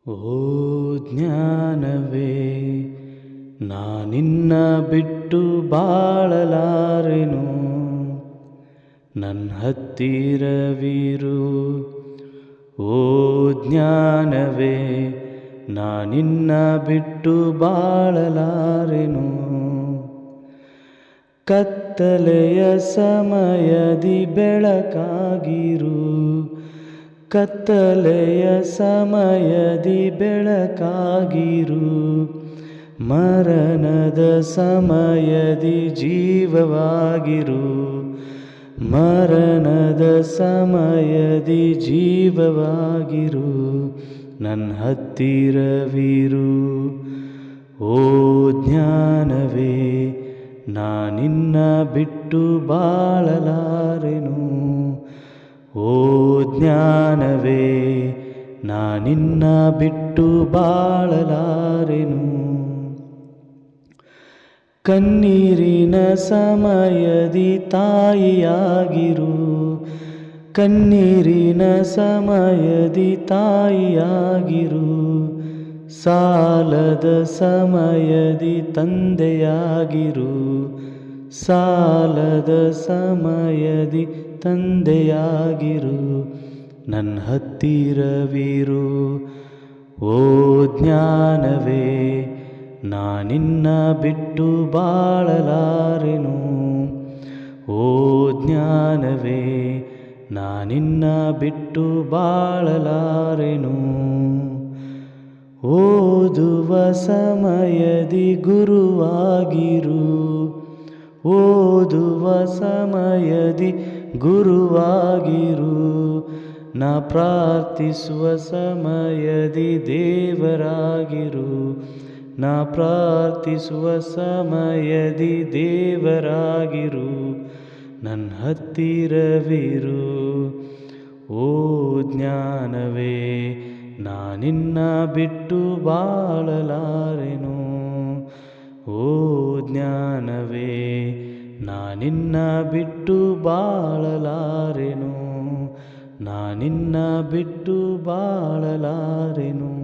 ಓ ಜ್ಞಾನವೇ, ನಾನಿನ್ನ ಬಿಟ್ಟು ಬಾಳಲಾರೆನು, ನನ್ನ ಹತ್ತಿರವಿರು. ಓ ಜ್ಞಾನವೇ, ನಾನಿನ್ನ ಬಿಟ್ಟು ಬಾಳಲಾರೆನು. ಕತ್ತಲೆಯ ಸಮಯದಿ ಬೆಳಕಾಗಿರು, ಕತ್ತಲೆಯ ಸಮಯದಿ ಬೆಳಕಾಗಿರು. ಮರಣದ ಸಮಯದಿ ಜೀವವಾಗಿರು, ಮರಣದ ಸಮಯದಿ ಜೀವವಾಗಿರು. ನನ್ನ ಹತ್ತಿರವಿರು. ಓ ಜ್ಞಾನವೇ, ನಾನಿನ್ನ ಬಿಟ್ಟು ಬಾಳಲಾರೆನು. ಓ ಜ್ಞಾನವೇ, ನಾನಿನ್ನ ಬಿಟ್ಟು ಬಾಳಲಾರೆನು. ಕಣ್ಣೀರಿನ ಸಮಯದಿ ತಾಯಿಯಾಗಿರು, ಕಣ್ಣೀರಿನ ಸಮಯದಿ ತಾಯಿಯಾಗಿರು. ಸಾಲದ ಸಮಯದಿ ತಂದೆಯಾಗಿರು, ಸಾಲದ ಸಮಯದಿ ತಂದೆಯಾಗಿರು. ನನ್ನ ಹತ್ತಿರವಿರು. ಓ ಜ್ಞಾನವೇ, ನಾನಿನ್ನ ಬಿಟ್ಟು ಬಾಳಲಾರೆನು. ಓ ಜ್ಞಾನವೇ, ನಾನಿನ್ನ ಬಿಟ್ಟು ಬಾಳಲಾರೆನು. ಓದುವ ಸಮಯದಿ ಗುರುವಾಗಿರು, ಓದುವ ಸಮಯದಿ ಗುರುವಾಗಿರು. ನಾ ಪ್ರಾರ್ಥಿಸುವ ಸಮಯದಿ ದೇವರಾಗಿರು, ನಾ ಪ್ರಾರ್ಥಿಸುವ ಸಮಯದಿ ದೇವರಾಗಿರು. ನನ್ನ ಹತ್ತಿರವಿರು. ಓ ಜ್ಞಾನವೇ, ನಾನಿನ್ನ ಬಿಟ್ಟು ಬಾಳಲಾರೆನು. ಓ ಜ್ಞಾನವೇ, ನಾನಿನ್ನ ಬಿಟ್ಟು ಬಾಳಲಾರೆನು, ನಾನಿನ್ನ ಬಿಟ್ಟು ಬಾಳಲಾರೆನು.